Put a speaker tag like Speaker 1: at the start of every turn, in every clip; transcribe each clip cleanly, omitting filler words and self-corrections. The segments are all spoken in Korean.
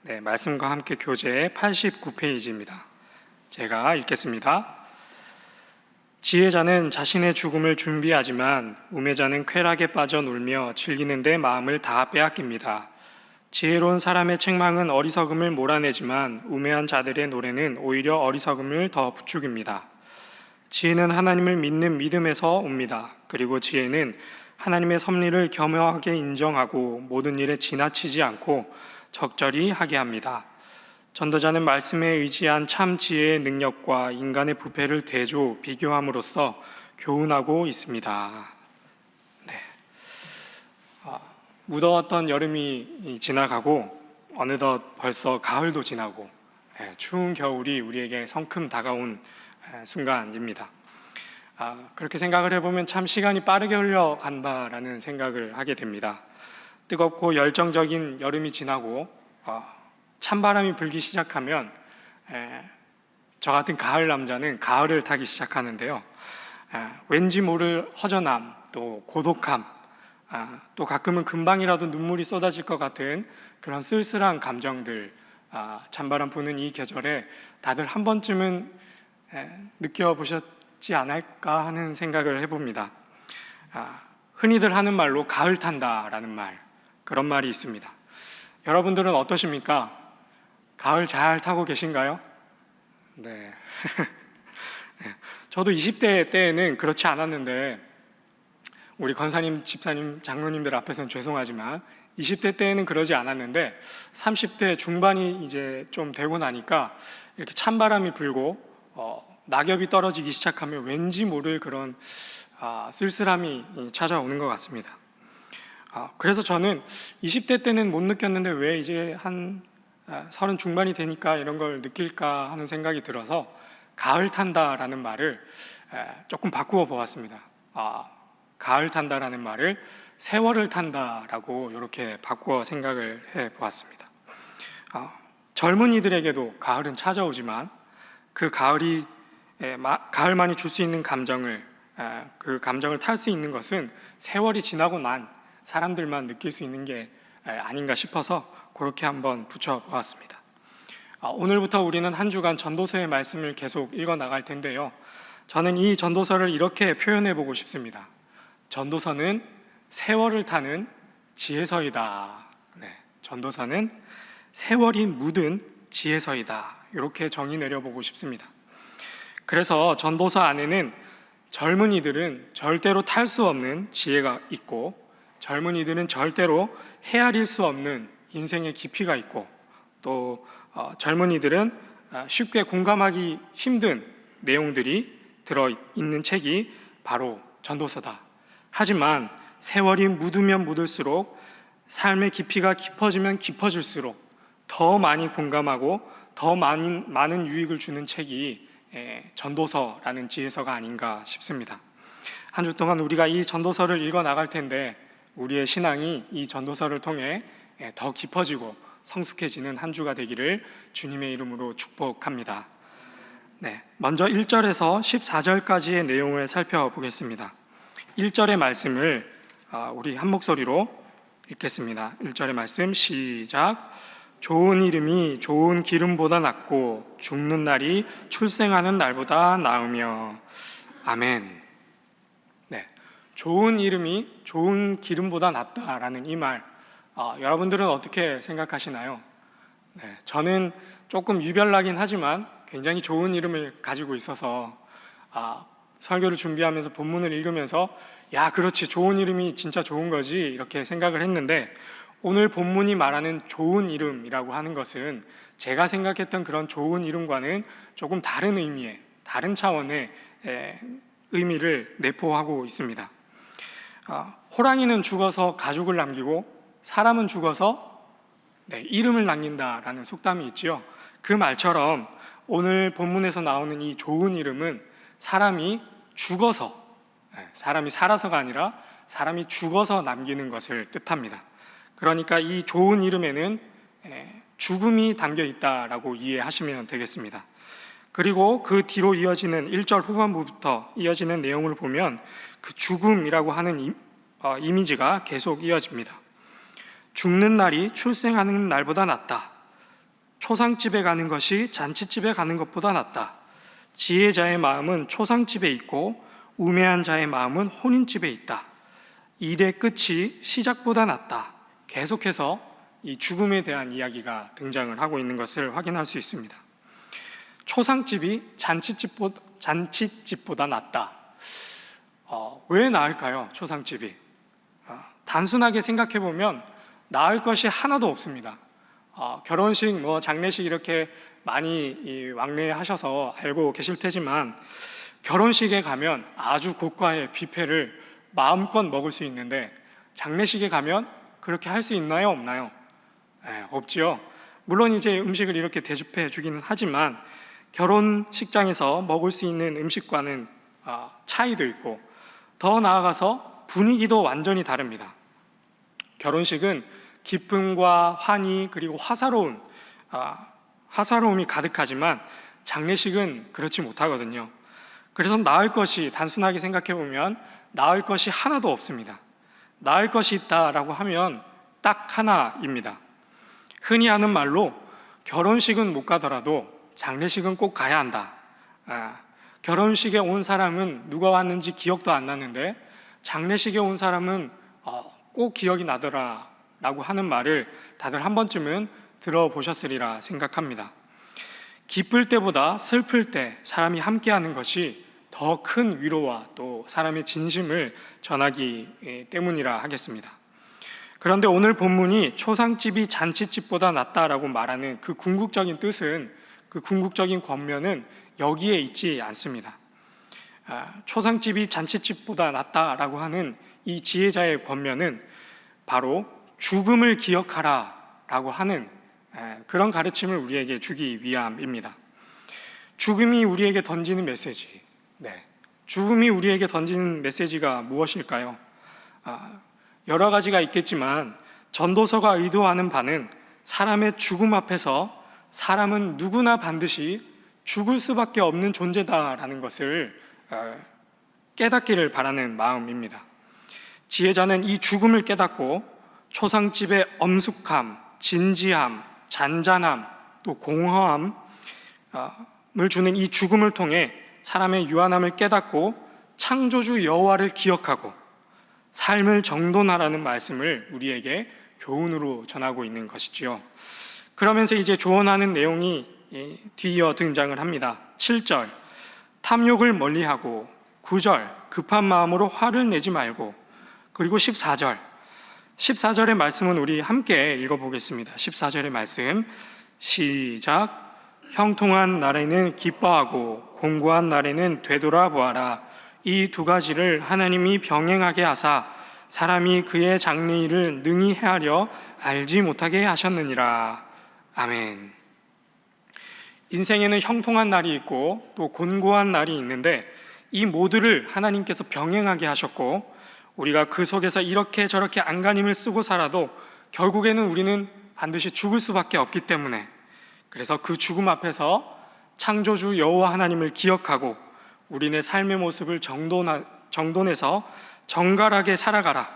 Speaker 1: 네, 말씀과 함께 교재 89페이지입니다. 제가 읽겠습니다. 지혜자는 자신의 죽음을 준비하지만 우매자는 쾌락에 빠져 놀며 즐기는 데 마음을 다 빼앗깁니다. 지혜로운 사람의 책망은 어리석음을 몰아내지만 우매한 자들의 노래는 오히려 어리석음을 더 부추깁니다. 지혜는 하나님을 믿는 믿음에서 옵니다. 그리고 지혜는 하나님의 섭리를 겸허하게 인정하고 모든 일에 지나치지 않고 적절히 하게 합니다. 전도자는 말씀에 의지한 참 지혜의 능력과 인간의 부패를 대조, 비교함으로써 교훈하고 있습니다. 네. 무더웠던 여름이 지나가고 어느덧 벌써 가을도 지나고 추운 겨울이 우리에게 성큼 다가온 순간입니다. 그렇게 생각을 해보면 참 시간이 빠르게 흘러간다라는 생각을 하게 됩니다. 뜨겁고 열정적인 여름이 지나고 찬바람이 불기 시작하면 저 같은 가을 남자는 가을을 타기 시작하는데요. 왠지 모를 허전함, 또 고독함, 또 가끔은 금방이라도 눈물이 쏟아질 것 같은 그런 쓸쓸한 감정들, 찬바람 부는 이 계절에 다들 한 번쯤은 느껴보셨지 않을까 하는 생각을 해봅니다. 흔히들 하는 말로 가을 탄다라는 말, 그런 말이 있습니다. 여러분들은 어떠십니까? 가을 잘 타고 계신가요? 네. 저도 20대 때에는 그렇지 않았는데 우리 권사님, 집사님, 장로님들 앞에서는 죄송하지만 20대 때에는 그러지 않았는데 30대 중반이 이제 좀 되고 나니까 이렇게 찬바람이 불고 낙엽이 떨어지기 시작하면 왠지 모를 그런 쓸쓸함이 찾아오는 것 같습니다. 그래서 저는 20대 때는 못 느꼈는데 왜 이제 한 30 중반이 되니까 이런 걸 느낄까 하는 생각이 들어서 가을 탄다라는 말을 조금 바꾸어 보았습니다. 가을 탄다라는 말을 세월을 탄다라고 이렇게 바꾸어 생각을 해 보았습니다. 젊은이들에게도 가을은 찾아오지만 그 가을만이 줄 수 있는 감정을 그 감정을 탈 수 있는 것은 세월이 지나고 난 사람들만 느낄 수 있는 게 아닌가 싶어서 그렇게 한번 붙여보았습니다. 오늘부터 우리는 한 주간 전도서의 말씀을 계속 읽어 나갈 텐데요. 저는 이 전도서를 이렇게 표현해 보고 싶습니다. 전도서는 세월을 타는 지혜서이다. 네, 전도서는 세월이 묻은 지혜서이다. 이렇게 정의 내려보고 싶습니다. 그래서 전도서 안에는 젊은이들은 절대로 탈 수 없는 지혜가 있고 젊은이들은 절대로 헤아릴 수 없는 인생의 깊이가 있고 또 젊은이들은 쉽게 공감하기 힘든 내용들이 들어있는 책이 바로 전도서다. 하지만 세월이 묻으면 묻을수록 삶의 깊이가 깊어지면 깊어질수록 더 많이 공감하고 더 많은 유익을 주는 책이 전도서라는 지혜서가 아닌가 싶습니다. 한 주 동안 우리가 이 전도서를 읽어 나갈 텐데 우리의 신앙이 이 전도서를 통해 더 깊어지고 성숙해지는 한 주가 되기를 주님의 이름으로 축복합니다. 네, 먼저 1절에서 14절까지의 내용을 살펴보겠습니다. 1절의 말씀을 우리 한 목소리로 읽겠습니다. 1절의 말씀 시작. 좋은 이름이 좋은 기름보다 낫고 죽는 날이 출생하는 날보다 나으며. 아멘. 네, 좋은 이름이 좋은 기름보다 낫다라는 이 말, 여러분들은 어떻게 생각하시나요? 네, 저는 조금 유별나긴 하지만 굉장히 좋은 이름을 가지고 있어서 설교를 준비하면서 본문을 읽으면서 야, 그렇지, 좋은 이름이 진짜 좋은 거지 이렇게 생각을 했는데 오늘 본문이 말하는 좋은 이름이라고 하는 것은 제가 생각했던 그런 좋은 이름과는 조금 다른 의미의, 다른 차원의 의미를 내포하고 있습니다. 호랑이는 죽어서 가죽을 남기고 사람은 죽어서 이름을 남긴다라는 속담이 있지요. 그 말처럼 오늘 본문에서 나오는 이 좋은 이름은 사람이 죽어서, 사람이 살아서가 아니라 사람이 죽어서 남기는 것을 뜻합니다. 그러니까 이 좋은 이름에는 죽음이 담겨 있다라고 이해하시면 되겠습니다. 그리고 그 뒤로 이어지는 1절 후반부부터 이어지는 내용을 보면 그 죽음이라고 하는 이미지가 계속 이어집니다. 죽는 날이 출생하는 날보다 낫다. 초상집에 가는 것이 잔치집에 가는 것보다 낫다. 지혜자의 마음은 초상집에 있고 우매한 자의 마음은 혼인집에 있다. 일의 끝이 시작보다 낫다. 계속해서 이 죽음에 대한 이야기가 등장을 하고 있는 것을 확인할 수 있습니다. 초상집이 잔치집보다 낫다. 왜 나을까요? 초상집이. 단순하게 생각해 보면 나을 것이 하나도 없습니다. 결혼식, 장례식 이렇게 많이 왕래하셔서 알고 계실 테지만 결혼식에 가면 아주 고가의 뷔페를 마음껏 먹을 수 있는데 장례식에 가면 그렇게 할 수 있나요? 없나요? 없지요. 물론 이제 음식을 이렇게 대접해 주기는 하지만 결혼식장에서 먹을 수 있는 음식과는 차이도 있고 더 나아가서 분위기도 완전히 다릅니다. 결혼식은 기쁨과 환희 그리고 화사로움이 가득하지만 장례식은 그렇지 못하거든요. 그래서 나을 것이 단순하게 생각해 보면 나을 것이 하나도 없습니다. 나을 것이 있다라고 하면 딱 하나입니다. 흔히 하는 말로 결혼식은 못 가더라도 장례식은 꼭 가야 한다. 결혼식에 온 사람은 누가 왔는지 기억도 안 나는데 장례식에 온 사람은 꼭 기억이 나더라 라고 하는 말을 다들 한 번쯤은 들어보셨으리라 생각합니다. 기쁠 때보다 슬플 때 사람이 함께하는 것이 더 큰 위로와 또 사람의 진심을 전하기 때문이라 하겠습니다. 그런데 오늘 본문이 초상집이 잔치집보다 낫다라고 말하는 그 궁극적인 뜻은, 그 궁극적인 권면은 여기에 있지 않습니다. 초상집이 잔치집보다 낫다라고 하는 이 지혜자의 권면은 바로 죽음을 기억하라 라고 하는 그런 가르침을 우리에게 주기 위함입니다. 죽음이 우리에게 던지는 메시지, 죽음이 우리에게 던지는 메시지가 무엇일까요? 여러 가지가 있겠지만 전도서가 의도하는 바는 사람의 죽음 앞에서 사람은 누구나 반드시 죽을 수밖에 없는 존재다라는 것을 깨닫기를 바라는 마음입니다. 지혜자는 이 죽음을 깨닫고 초상집의 엄숙함, 진지함, 잔잔함, 또 공허함을 주는 이 죽음을 통해 사람의 유한함을 깨닫고 창조주 여호와를 기억하고 삶을 정돈하라는 말씀을 우리에게 교훈으로 전하고 있는 것이지요. 그러면서 이제 조언하는 내용이 뒤이어 등장을 합니다. 7절, 탐욕을 멀리하고, 9절, 급한 마음으로 화를 내지 말고, 그리고 14절의 말씀은 우리 함께 읽어보겠습니다. 14절의 말씀 시작. 형통한 날에는 기뻐하고 공고한 날에는 되돌아보아라. 이 두 가지를 하나님이 병행하게 하사 사람이 그의 장래일을 능히 헤아려 알지 못하게 하셨느니라. 아멘. 인생에는 형통한 날이 있고 또 곤고한 날이 있는데 이 모두를 하나님께서 병행하게 하셨고 우리가 그 속에서 이렇게 저렇게 안간힘을 쓰고 살아도 결국에는 우리는 반드시 죽을 수밖에 없기 때문에, 그래서 그 죽음 앞에서 창조주 여호와 하나님을 기억하고 우리네 삶의 모습을 정돈해서 정갈하게 살아가라.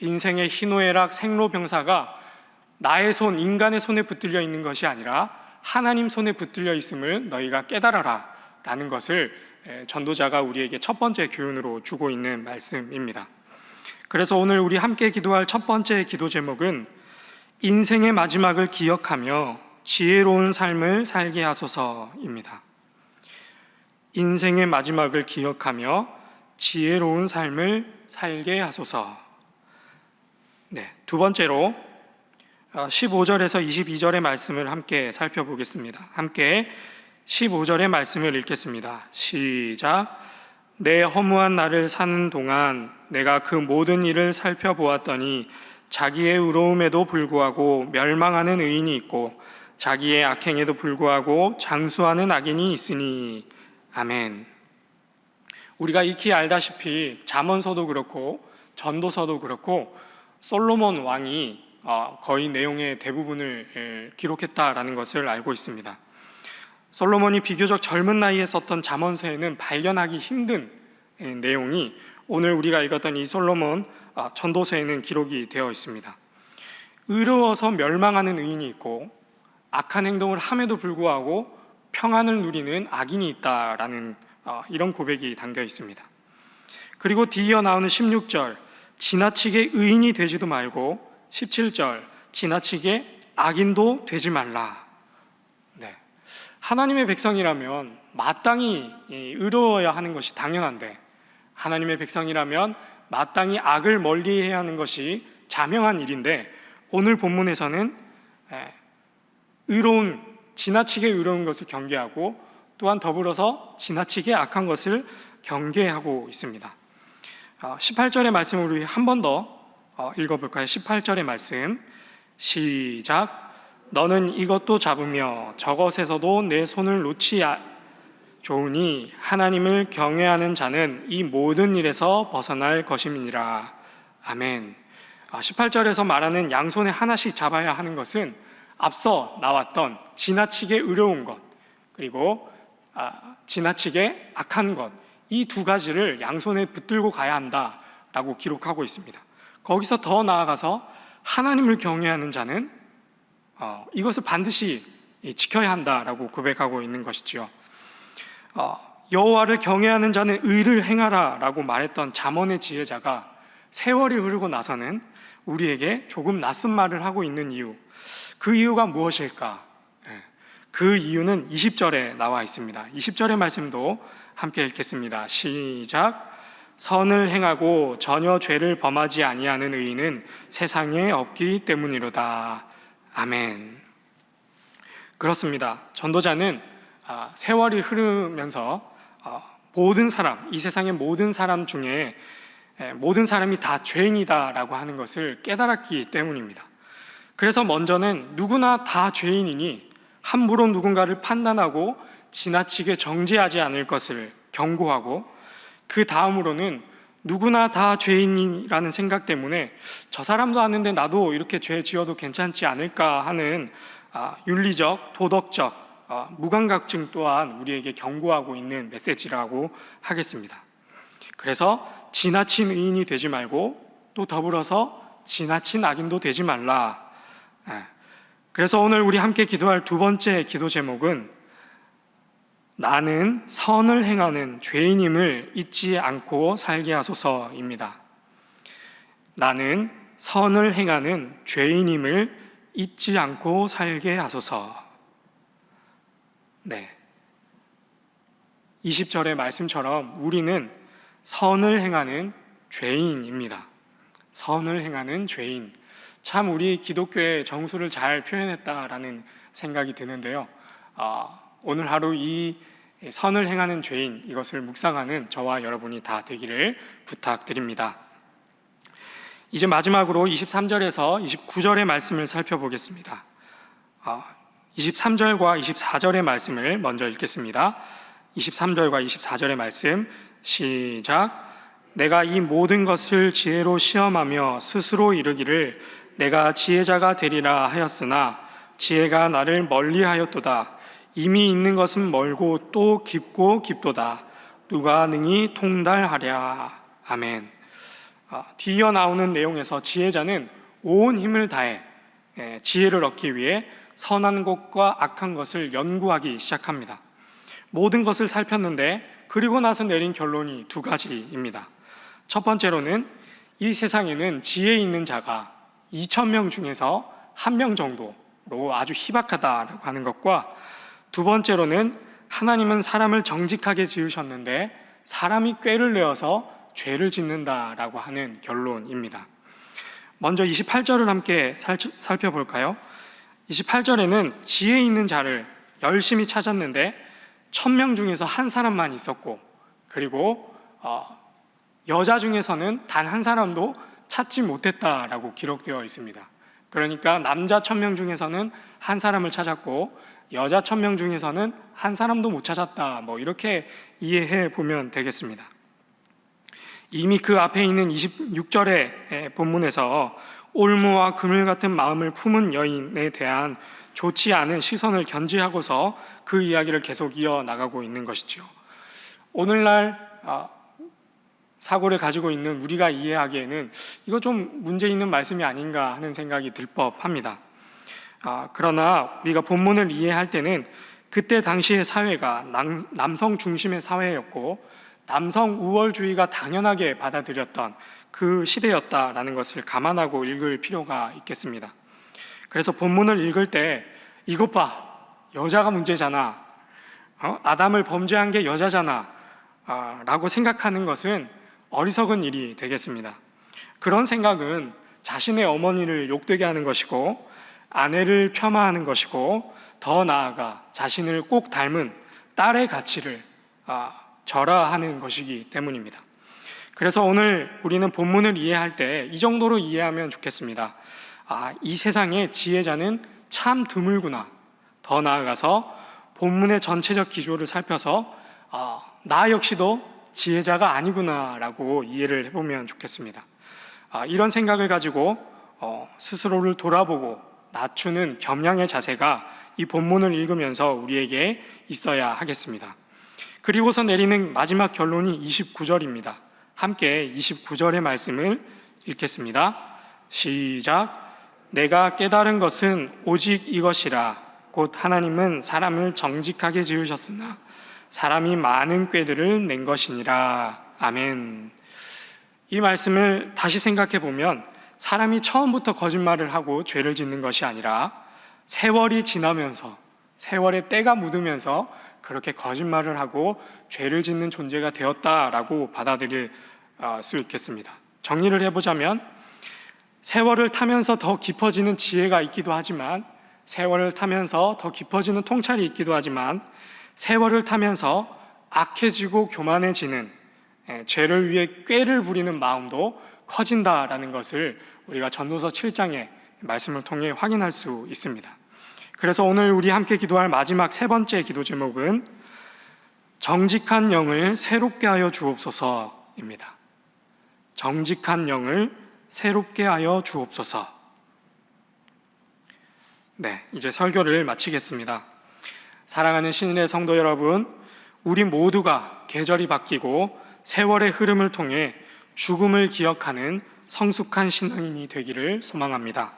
Speaker 1: 인생의 희노애락, 생로병사가 나의 손, 인간의 손에 붙들려 있는 것이 아니라 하나님 손에 붙들려 있음을 너희가 깨달아라 라는 것을 전도자가 우리에게 첫 번째 교훈으로 주고 있는 말씀입니다. 그래서 오늘 우리 함께 기도할 첫 번째 기도 제목은 인생의 마지막을 기억하며 지혜로운 삶을 살게 하소서입니다. 인생의 마지막을 기억하며 지혜로운 삶을 살게 하소서. 두 번째로 15절에서 22절의 말씀을 함께 살펴보겠습니다. 함께 15절의 말씀을 읽겠습니다. 시작. 내 허무한 날을 사는 동안 내가 그 모든 일을 살펴보았더니 자기의 의로움에도 불구하고 멸망하는 의인이 있고 자기의 악행에도 불구하고 장수하는 악인이 있으니. 아멘. 우리가 익히 알다시피 잠언서도 그렇고 전도서도 그렇고 솔로몬 왕이 거의 내용의 대부분을 기록했다라는 것을 알고 있습니다. 솔로몬이 비교적 젊은 나이에 썼던 잠언서에는 발견하기 힘든 내용이 오늘 우리가 읽었던 이 솔로몬 전도서에는 기록이 되어 있습니다. 의로워서 멸망하는 의인이 있고 악한 행동을 함에도 불구하고 평안을 누리는 악인이 있다라는 이런 고백이 담겨 있습니다. 그리고 뒤이어 나오는 16절, 지나치게 의인이 되지도 말고 17절, 지나치게 악인도 되지 말라. 네. 하나님의 백성이라면 마땅히 의로워야 하는 것이 당연한데, 하나님의 백성이라면 마땅히 악을 멀리해야 하는 것이 자명한 일인데, 오늘 본문에서는 지나치게 의로운 것을 경계하고 또한 더불어서 지나치게 악한 것을 경계하고 있습니다. 18절의 말씀을 우리 한 번 더 읽어볼까요? 18절의 말씀 시작. 너는 이것도 잡으며 저것에서도 내 손을 놓지 좋으니 하나님을 경외하는 자는 이 모든 일에서 벗어날 것임이니라. 아멘. 18절에서 말하는 양손에 하나씩 잡아야 하는 것은 앞서 나왔던 지나치게 의로운 것, 그리고 지나치게 악한 것, 이 두 가지를 양손에 붙들고 가야 한다라고 기록하고 있습니다. 거기서 더 나아가서 하나님을 경외하는 자는 이것을 반드시 지켜야 한다라고 고백하고 있는 것이죠. 여호와를 경외하는 자는 의를 행하라라고 말했던 잠언의 지혜자가 세월이 흐르고 나서는 우리에게 조금 낯선 말을 하고 있는 이유, 그 이유가 무엇일까? 그 이유는 20절에 나와 있습니다. 20절의 말씀도 함께 읽겠습니다. 시작. 선을 행하고 전혀 죄를 범하지 아니하는 의인은 세상에 없기 때문이로다. 아멘. 그렇습니다. 전도자는 세월이 흐르면서 모든 사람, 이 세상의 모든 사람 중에 모든 사람이 다 죄인이다라고 하는 것을 깨달았기 때문입니다. 그래서 먼저는 누구나 다 죄인이니 함부로 누군가를 판단하고 지나치게 정죄하지 않을 것을 경고하고, 그 다음으로는 누구나 다 죄인이라는 생각 때문에 저 사람도 아는데 나도 이렇게 죄 지어도 괜찮지 않을까 하는 윤리적, 도덕적 무감각증 또한 우리에게 경고하고 있는 메시지라고 하겠습니다. 그래서 지나친 의인이 되지 말고 또 더불어서 지나친 악인도 되지 말라. 그래서 오늘 우리 함께 기도할 두 번째 기도 제목은 나는 선을 행하는 죄인임을 잊지 않고 살게 하소서입니다. 나는 선을 행하는 죄인임을 잊지 않고 살게 하소서. 네. 20절의 말씀처럼 우리는 선을 행하는 죄인입니다. 선을 행하는 죄인. 참 우리 기독교의 정수를 잘 표현했다라는 생각이 드는데요. 오늘 하루 이 선을 행하는 죄인, 이것을 묵상하는 저와 여러분이 다 되기를 부탁드립니다. 이제 마지막으로 23절에서 29절의 말씀을 살펴보겠습니다. 23절과 24절의 말씀을 먼저 읽겠습니다. 23절과 24절의 말씀 시작. 내가 이 모든 것을 지혜로 시험하며 스스로 이르기를 내가 지혜자가 되리라 하였으나 지혜가 나를 멀리하였도다. 이미 있는 것은 멀고 또 깊고 깊도다. 누가 능히 통달하랴. 아멘. 뒤이어 나오는 내용에서 지혜자는 온 힘을 다해 지혜를 얻기 위해 선한 것과 악한 것을 연구하기 시작합니다. 모든 것을 살폈는데 그리고 나서 내린 결론이 두 가지입니다. 첫 번째로는 이 세상에는 지혜 있는 자가 2,000명 중에서 1명 정도로 아주 희박하다라고 하는 것과, 두 번째로는 하나님은 사람을 정직하게 지으셨는데 사람이 꾀를 내어서 죄를 짓는다라고 하는 결론입니다. 먼저 28절을 함께 살펴볼까요? 28절에는 지혜 있는 자를 열심히 찾았는데 1,000명 중에서 한 사람만 있었고, 그리고 여자 중에서는 단 한 사람도 찾지 못했다라고 기록되어 있습니다. 그러니까 남자 1,000명 중에서는 한 사람을 찾았고 여자 1,000명 중에서는 한 사람도 못 찾았다, 이렇게 이해해 보면 되겠습니다. 이미 그 앞에 있는 26절의 본문에서 올무와 그물 같은 마음을 품은 여인에 대한 좋지 않은 시선을 견지하고서 그 이야기를 계속 이어나가고 있는 것이죠. 오늘날 사고를 가지고 있는 우리가 이해하기에는 이거 좀 문제 있는 말씀이 아닌가 하는 생각이 들 법합니다. 그러나 우리가 본문을 이해할 때는 그때 당시의 사회가 남성 중심의 사회였고 남성 우월주의가 당연하게 받아들였던 그 시대였다라는 것을 감안하고 읽을 필요가 있겠습니다. 그래서 본문을 읽을 때 이것 봐, 여자가 문제잖아, 아담을 범죄한 게 여자잖아 라고 생각하는 것은 어리석은 일이 되겠습니다. 그런 생각은 자신의 어머니를 욕되게 하는 것이고 아내를 폄하하는 것이고 더 나아가 자신을 꼭 닮은 딸의 가치를 절하하는 것이기 때문입니다. 그래서 오늘 우리는 본문을 이해할 때 이 정도로 이해하면 좋겠습니다. 이 세상에 지혜자는 참 드물구나. 더 나아가서 본문의 전체적 기조를 살펴서 나 역시도 지혜자가 아니구나 라고 이해를 해보면 좋겠습니다. 이런 생각을 가지고 스스로를 돌아보고 낮추는 겸양의 자세가 이 본문을 읽으면서 우리에게 있어야 하겠습니다. 그리고서 내리는 마지막 결론이 29절입니다. 함께 29절의 말씀을 읽겠습니다. 시작. 내가 깨달은 것은 오직 이것이라. 곧 하나님은 사람을 정직하게 지으셨으나 사람이 많은 꾀들을 낸 것이니라. 아멘. 이 말씀을 다시 생각해 보면 사람이 처음부터 거짓말을 하고 죄를 짓는 것이 아니라 세월이 지나면서, 세월의 때가 묻으면서 그렇게 거짓말을 하고 죄를 짓는 존재가 되었다라고 받아들일 수 있겠습니다. 정리를 해보자면 세월을 타면서 더 깊어지는 지혜가 있기도 하지만, 세월을 타면서 더 깊어지는 통찰이 있기도 하지만, 세월을 타면서 악해지고 교만해지는, 죄를 위해 꾀를 부리는 마음도 커진다라는 것을 우리가 전도서 7장의 말씀을 통해 확인할 수 있습니다. 그래서 오늘 우리 함께 기도할 마지막 세 번째 기도 제목은 정직한 영을 새롭게 하여 주옵소서입니다. 정직한 영을 새롭게 하여 주옵소서. 네, 이제 설교를 마치겠습니다. 사랑하는 신인의 성도 여러분, 우리 모두가 계절이 바뀌고 세월의 흐름을 통해 죽음을 기억하는 성숙한 신앙인이 되기를 소망합니다.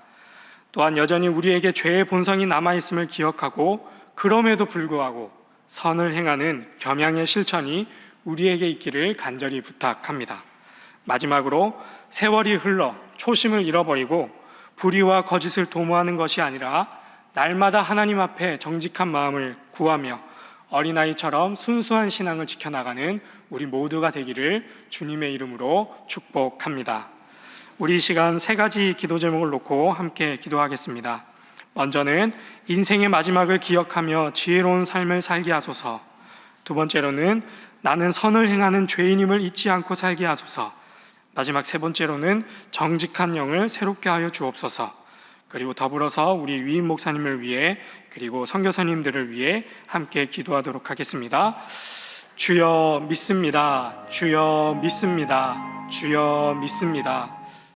Speaker 1: 또한 여전히 우리에게 죄의 본성이 남아있음을 기억하고 그럼에도 불구하고 선을 행하는 겸양의 실천이 우리에게 있기를 간절히 부탁합니다. 마지막으로 세월이 흘러 초심을 잃어버리고 불의와 거짓을 도모하는 것이 아니라 날마다 하나님 앞에 정직한 마음을 구하며 어린아이처럼 순수한 신앙을 지켜나가는 우리 모두가 되기를 주님의 이름으로 축복합니다. 우리 이 시간 세 가지 기도 제목을 놓고 함께 기도하겠습니다. 먼저는 인생의 마지막을 기억하며 지혜로운 삶을 살게 하소서. 두 번째로는 나는 선을 행하는 죄인임을 잊지 않고 살게 하소서. 마지막 세 번째로는 정직한 영을 새롭게 하여 주옵소서. 그리고 더불어서 우리 위임 목사님을 위해 그리고 선교사님들을 위해 함께 기도하도록 하겠습니다. 주여 믿습니다. 주여 믿습니다. 주여 믿습니다.